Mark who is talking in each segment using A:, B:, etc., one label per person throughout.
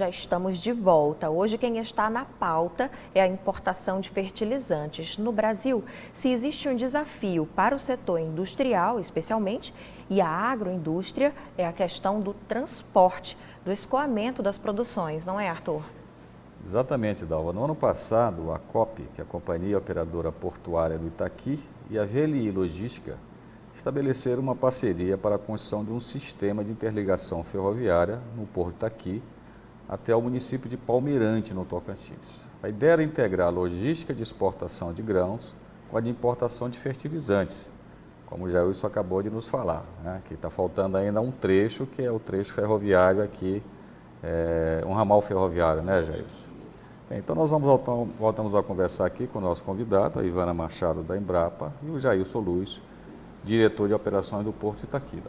A: Já estamos de volta. Hoje quem está na pauta é a importação de fertilizantes. No Brasil, se existe um desafio para o setor industrial, especialmente, e a agroindústria, é a questão do transporte, do escoamento das produções, não é, Arthur?
B: Exatamente, Dalva. No ano passado, a COP, que é a Companhia Operadora Portuária do Itaqui, e a VLI Logística estabeleceram uma parceria para a construção de um sistema de interligação ferroviária no Porto Itaqui até o município de Palmeirante, no Tocantins. A ideia era integrar a logística de exportação de grãos com a de importação de fertilizantes, como o Jailson acabou de nos falar, né? Que está faltando ainda um trecho, que é o trecho ferroviário aqui, um ramal ferroviário, né, Jailson? Então nós voltamos a conversar aqui com o nosso convidado, a Ivana Machado da Embrapa e o Jailson Luz, diretor de operações do Porto Itaqui.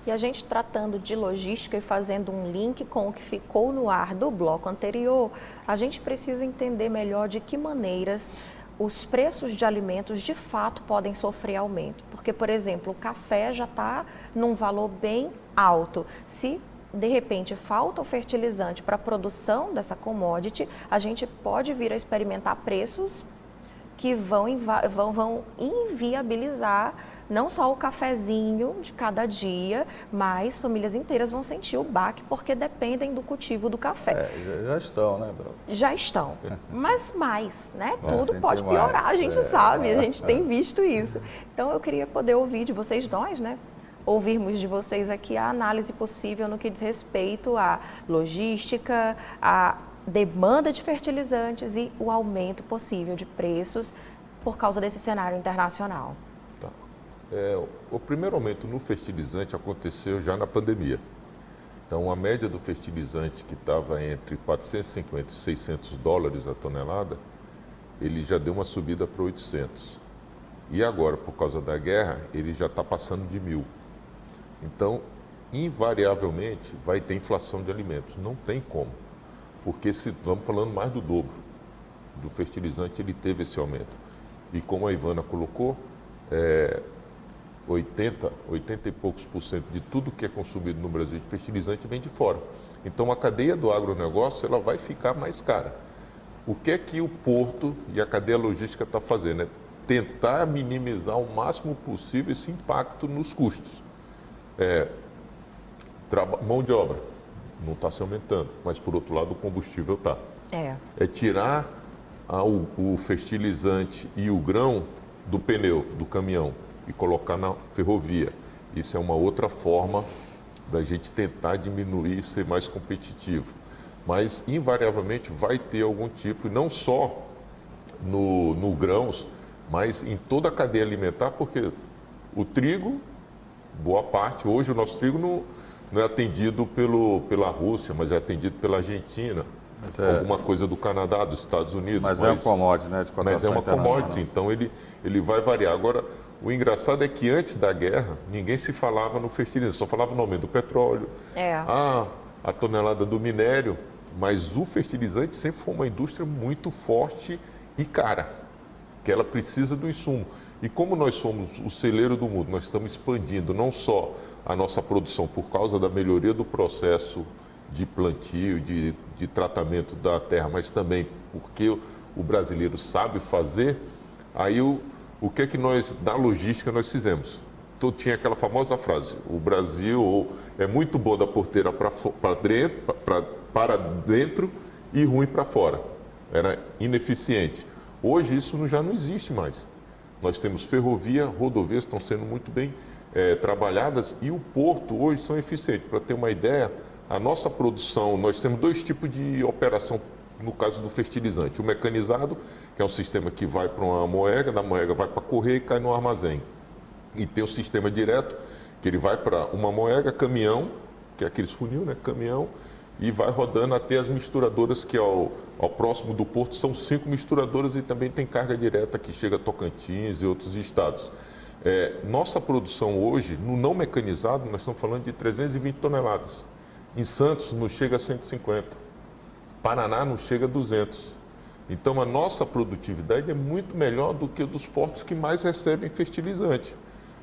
A: E a gente tratando de logística e fazendo um link com o que ficou no ar do bloco anterior, a gente precisa entender melhor de que maneiras os preços de alimentos de fato podem sofrer aumento. Porque, por exemplo, o café já está num valor bem alto. Se de repente falta o fertilizante para a produção dessa commodity, a gente pode vir a experimentar preços que vão inviabilizar não só o cafezinho de cada dia, mas famílias inteiras vão sentir o baque porque dependem do cultivo do café.
B: Já estão, né, Brau?
A: Já estão, mas mais, né? Tudo pode piorar, a gente sabe, a gente tem visto isso. Então eu queria poder ouvir de vocês dois, né? Ouvirmos de vocês aqui a análise possível no que diz respeito à logística, à demanda de fertilizantes e o aumento possível de preços por causa desse cenário internacional.
C: Tá. O primeiro aumento no fertilizante aconteceu já na pandemia. Então, a média do fertilizante que estava entre 450 e 600 dólares a tonelada, ele já deu uma subida para 800. E agora, por causa da guerra, ele já está passando de 1.000. Então, invariavelmente, vai ter inflação de alimentos. Não tem como. Porque se estamos falando mais do dobro do fertilizante, ele teve esse aumento. E como a Ivana colocou, 80 e poucos % de tudo que é consumido no Brasil de fertilizante vem de fora. Então, a cadeia do agronegócio ela vai ficar mais cara. O que é que o porto e a cadeia logística está fazendo? É tentar minimizar o máximo possível esse impacto nos custos. Mão de obra não está se aumentando, mas por outro lado o combustível está. É tirar o fertilizante e o grão do pneu, do caminhão e colocar na ferrovia. Isso é uma outra forma da gente tentar diminuir e ser mais competitivo. Mas invariavelmente vai ter algum tipo, e não só no grãos, mas em toda a cadeia alimentar, porque o trigo, boa parte, hoje o nosso trigo não é atendido pela Rússia, mas é atendido pela Argentina, alguma coisa do Canadá, dos Estados Unidos.
B: Mas é um commodity, né?
C: Mas é uma commodity, então ele vai variar. Agora, o engraçado é que antes da guerra, ninguém se falava no fertilizante, só falava no aumento do petróleo, a tonelada do minério, mas o fertilizante sempre foi uma indústria muito forte e cara, que ela precisa do insumo. E como nós somos o celeiro do mundo, nós estamos expandindo não só a nossa produção por causa da melhoria do processo de plantio, de tratamento da terra, mas também porque o brasileiro sabe fazer, aí o que é que nós, da logística, nós fizemos? Então, tinha aquela famosa frase, o Brasil é muito bom da porteira para dentro e ruim para fora. Era ineficiente. Hoje isso já não existe mais. Nós temos ferrovia, rodovias estão sendo muito bem trabalhadas e o porto hoje são eficientes. Para ter uma ideia, a nossa produção, nós temos 2 tipos de operação no caso do fertilizante. O mecanizado, que é um sistema que vai para uma moega, da moega vai para correio e cai no armazém. E tem o sistema direto, que ele vai para uma moega, caminhão, que é aqueles funil, né? Caminhão, e vai rodando até as misturadoras, que ao próximo do porto são 5 misturadoras e também tem carga direta que chega a Tocantins e outros estados. Nossa produção hoje, no não mecanizado, nós estamos falando de 320 toneladas. Em Santos, nos chega a 150. Paraná, nos chega a 200. Então, a nossa produtividade é muito melhor do que a dos portos que mais recebem fertilizante.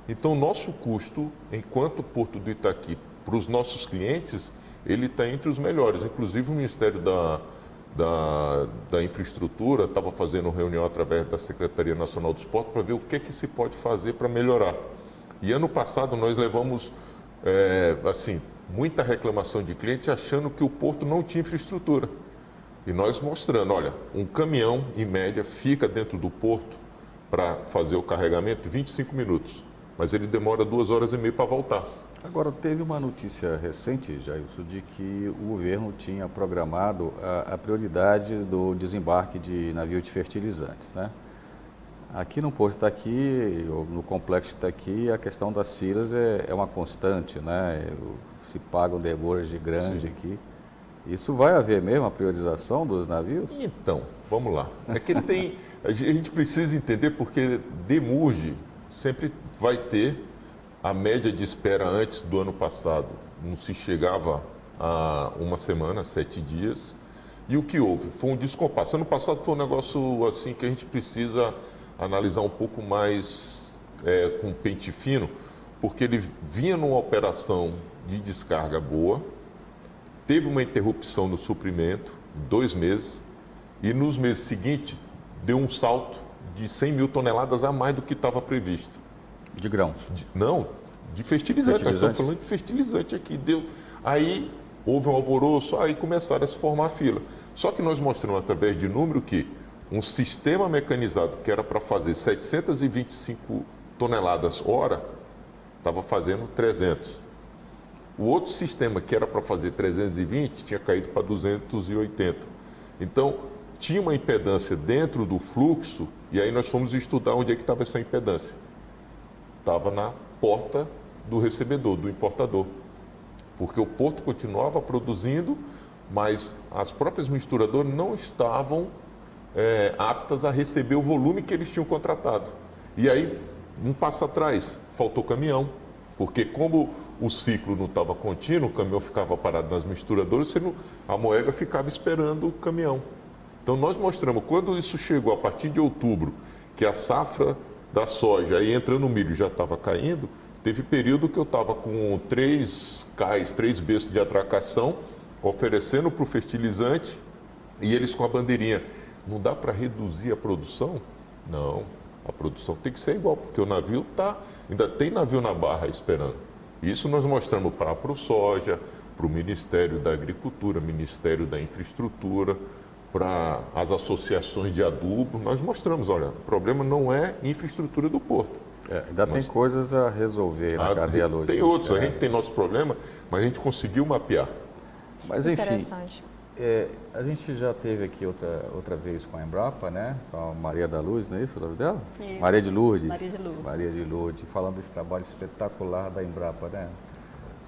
C: Então, o nosso custo, enquanto Porto do Itaqui, para os nossos clientes, ele está entre os melhores. Inclusive o Ministério da Infraestrutura estava fazendo reunião através da Secretaria Nacional do Esporte para ver o que se pode fazer para melhorar. E ano passado nós levamos, muita reclamação de cliente achando que o porto não tinha infraestrutura. E nós mostrando, olha, um caminhão, em média, fica dentro do porto para fazer o carregamento 25 minutos, mas ele demora 2 horas e meia para voltar.
B: Agora, teve uma notícia recente, Jailson, de que o governo tinha programado a prioridade do desembarque de navios de fertilizantes, né? Aqui no Porto Itaqui, no Complexo Itaqui, a questão das filas é uma constante, né? Se pagam demorage grande aqui. Isso vai haver mesmo a priorização dos navios?
C: Então, vamos lá. É que a gente precisa entender porque demurge sempre vai ter a média de espera antes do ano passado. Não se chegava a 1 semana, 7 dias. E o que houve? Foi um descompasso. Ano passado foi um negócio assim que a gente precisa analisar um pouco mais com pente fino, porque ele vinha numa operação de descarga boa, teve uma interrupção no suprimento, 2 meses, e nos meses seguintes deu um salto de 100 mil toneladas a mais do que estava previsto.
B: De grãos?
C: De fertilizante. Nós estamos falando de fertilizante aqui. Aí houve um alvoroço, aí começaram a se formar a fila. Só que nós mostramos através de número que um sistema mecanizado que era para fazer 725 toneladas hora, estava fazendo 300. O outro sistema que era para fazer 320 tinha caído para 280. Então, tinha uma impedância dentro do fluxo e aí nós fomos estudar onde é que estava essa impedância. Estava na porta do recebedor, do importador. Porque o porto continuava produzindo, mas as próprias misturadoras não estavam aptas a receber o volume que eles tinham contratado. E aí, um passo atrás, faltou caminhão, porque como o ciclo não estava contínuo, o caminhão ficava parado nas misturadoras, a Moega ficava esperando o caminhão. Então nós mostramos, quando isso chegou a partir de outubro, que a safra da soja, aí entrando no milho, já estava caindo, teve período que eu estava com 3 cais, 3 bestos de atracação, oferecendo para o fertilizante, e eles com a bandeirinha. Não dá para reduzir a produção? Não, a produção tem que ser igual, porque o navio ainda tem navio na barra esperando. Isso nós mostramos para a ProSoja, para o Ministério da Agricultura, Ministério da Infraestrutura, para as associações de adubo. Nós mostramos, olha, o problema não é infraestrutura do porto.
B: Ainda tem coisas a resolver na cadeia logística.
C: Tem outros, a gente tem nosso problema, mas a gente conseguiu mapear.
B: Mas enfim, a gente já teve aqui outra vez com a Embrapa, né? Com a Maria da Luz, não é isso o nome dela?
D: Isso.
B: Maria de Lourdes.
D: Maria de Lourdes,
B: falando desse trabalho espetacular da Embrapa, né?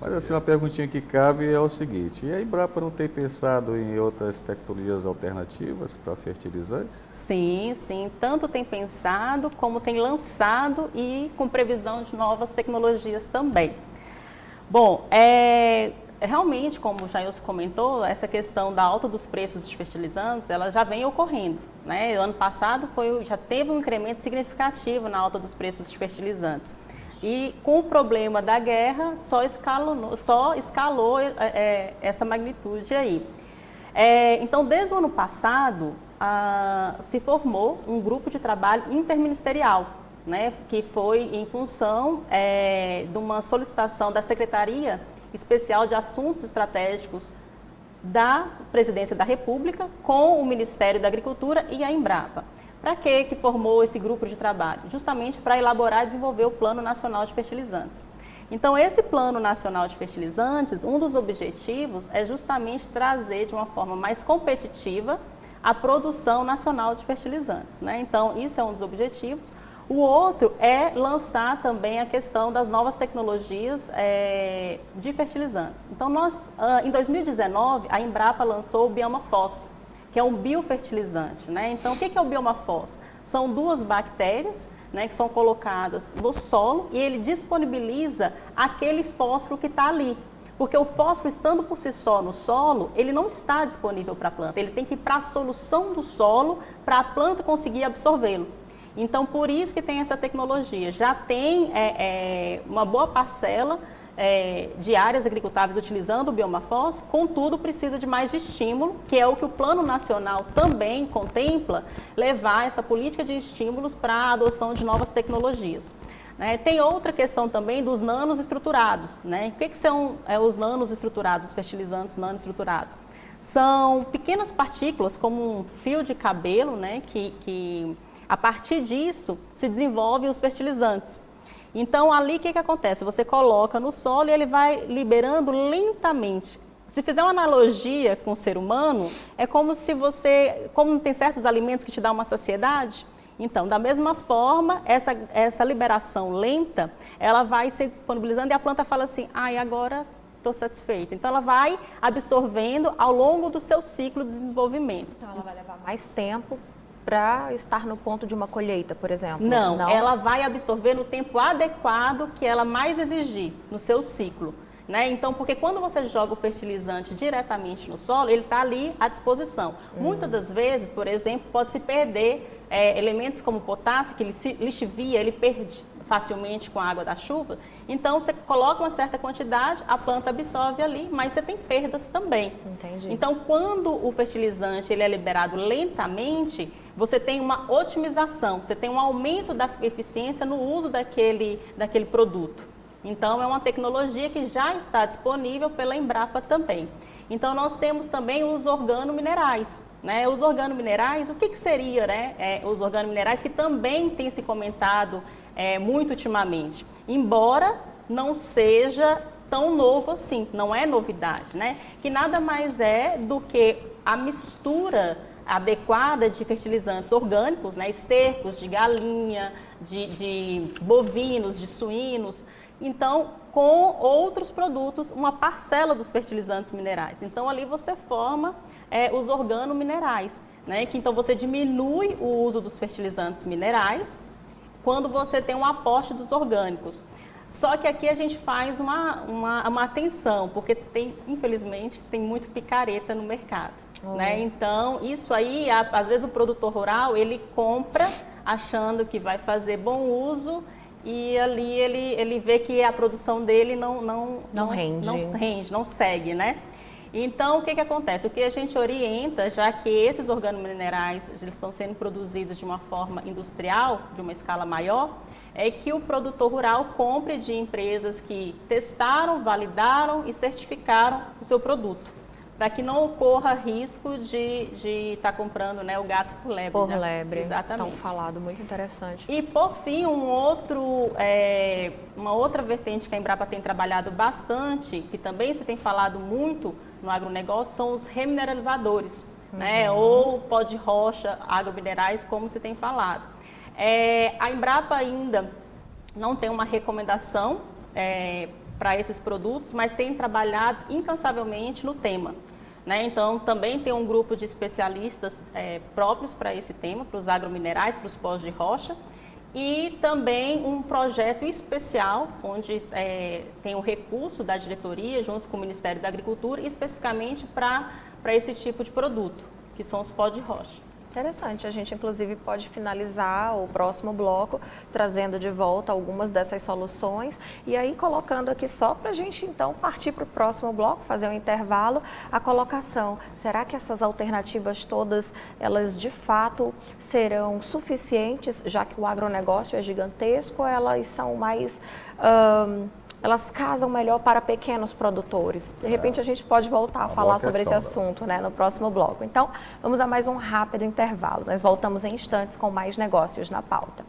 B: Mas assim, uma perguntinha que cabe é o seguinte, e a Embrapa não tem pensado em outras tecnologias alternativas para fertilizantes?
D: Sim, tanto tem pensado como tem lançado e com previsão de novas tecnologias também. Bom, realmente, como o Jailson comentou, essa questão da alta dos preços dos fertilizantes, ela já vem ocorrendo, né? O ano passado já teve um incremento significativo na alta dos preços dos fertilizantes. E com o problema da guerra, só escalou essa magnitude aí. Então, desde o ano passado, se formou um grupo de trabalho interministerial, né, que foi em função de uma solicitação da Secretaria Especial de Assuntos Estratégicos da Presidência da República com o Ministério da Agricultura e a Embrapa. Para que formou esse grupo de trabalho? Justamente para elaborar e desenvolver o Plano Nacional de Fertilizantes. Então, esse Plano Nacional de Fertilizantes, um dos objetivos é justamente trazer de uma forma mais competitiva a produção nacional de fertilizantes, né? Então, isso é um dos objetivos. O outro é lançar também a questão das novas tecnologias de fertilizantes. Então, em 2019, a Embrapa lançou o BiomaFos, que é um biofertilizante, né? Então, o que é o BiomaFos? São 2 bactérias, né, que são colocadas no solo e ele disponibiliza aquele fósforo que está ali. Porque o fósforo, estando por si só no solo, ele não está disponível para a planta. Ele tem que ir para a solução do solo para a planta conseguir absorvê-lo. Então, por isso que tem essa tecnologia. Já tem uma boa parcela de áreas agricultáveis utilizando o bioma FOSS, contudo precisa de mais de estímulo, que é o que o Plano Nacional também contempla, levar essa política de estímulos para a adoção de novas tecnologias. Tem outra questão também dos nanos estruturados. O que são os nanos estruturados, os fertilizantes nanoestruturados? São pequenas partículas, como um fio de cabelo, que a partir disso se desenvolvem os fertilizantes. Então, ali o que acontece? Você coloca no solo e ele vai liberando lentamente. Se fizer uma analogia com o ser humano, é como se como tem certos alimentos que te dão uma saciedade, então, da mesma forma, essa liberação lenta, ela vai se disponibilizando e a planta fala assim, agora estou satisfeita. Então, ela vai absorvendo ao longo do seu ciclo de desenvolvimento.
A: Então, ela vai levar mais tempo para estar no ponto de uma colheita, por exemplo?
D: Não, ela vai absorver no tempo adequado que ela mais exigir no seu ciclo. Então, porque quando você joga o fertilizante diretamente no solo, ele está ali à disposição. Muitas das vezes, por exemplo, pode-se perder elementos como potássio, que lixivia, ele perde facilmente com a água da chuva. Então, você coloca uma certa quantidade, a planta absorve ali, mas você tem perdas também.
A: Entendi.
D: Então, quando o fertilizante ele é liberado lentamente, você tem uma otimização, você tem um aumento da eficiência no uso daquele produto. Então, é uma tecnologia que já está disponível pela Embrapa também. Então, nós temos também os organominerais. Os organominerais, o que seria os organominerais, que também tem se comentado muito ultimamente, embora não seja tão novo assim, não é novidade, que nada mais é do que a mistura adequada de fertilizantes orgânicos, estercos de galinha, de bovinos, de suínos, então com outros produtos, uma parcela dos fertilizantes minerais. Então ali você forma os organominerais, que então você diminui o uso dos fertilizantes minerais quando você tem um aporte dos orgânicos. Só que aqui a gente faz uma atenção, porque infelizmente tem muito picareta no mercado. Então, isso aí, às vezes o produtor rural, ele compra achando que vai fazer bom uso e ali ele vê que a produção dele não rende, não segue, Então, o que acontece? O que a gente orienta, já que esses organominerais eles estão sendo produzidos de uma forma industrial, de uma escala maior, é que o produtor rural compre de empresas que testaram, validaram e certificaram o seu produto, para que não ocorra risco de estar comprando o gato por lebre.
A: Por lebre,
D: exatamente.
A: Tão falado, muito interessante.
D: E por fim, uma outra vertente que a Embrapa tem trabalhado bastante, que também se tem falado muito no agronegócio, são os remineralizadores, ou pó de rocha, agrominerais, como se tem falado. A Embrapa ainda não tem uma recomendação para esses produtos, mas tem trabalhado incansavelmente no tema. Então, também tem um grupo de especialistas próprios para esse tema, para os agrominerais, para os pós de rocha, e também um projeto especial, onde tem um recurso da diretoria, junto com o Ministério da Agricultura, especificamente para esse tipo de produto, que são os pó de rocha.
A: Interessante, a gente inclusive pode finalizar o próximo bloco trazendo de volta algumas dessas soluções e aí colocando aqui só para a gente então partir para o próximo bloco, fazer um intervalo, a colocação. Será que essas alternativas todas, elas de fato serão suficientes, já que o agronegócio é gigantesco, ou elas são mais... elas casam melhor para pequenos produtores. De repente a gente pode voltar a falar sobre esse assunto no próximo bloco. Então, vamos a mais um rápido intervalo. Nós voltamos em instantes com mais negócios na pauta.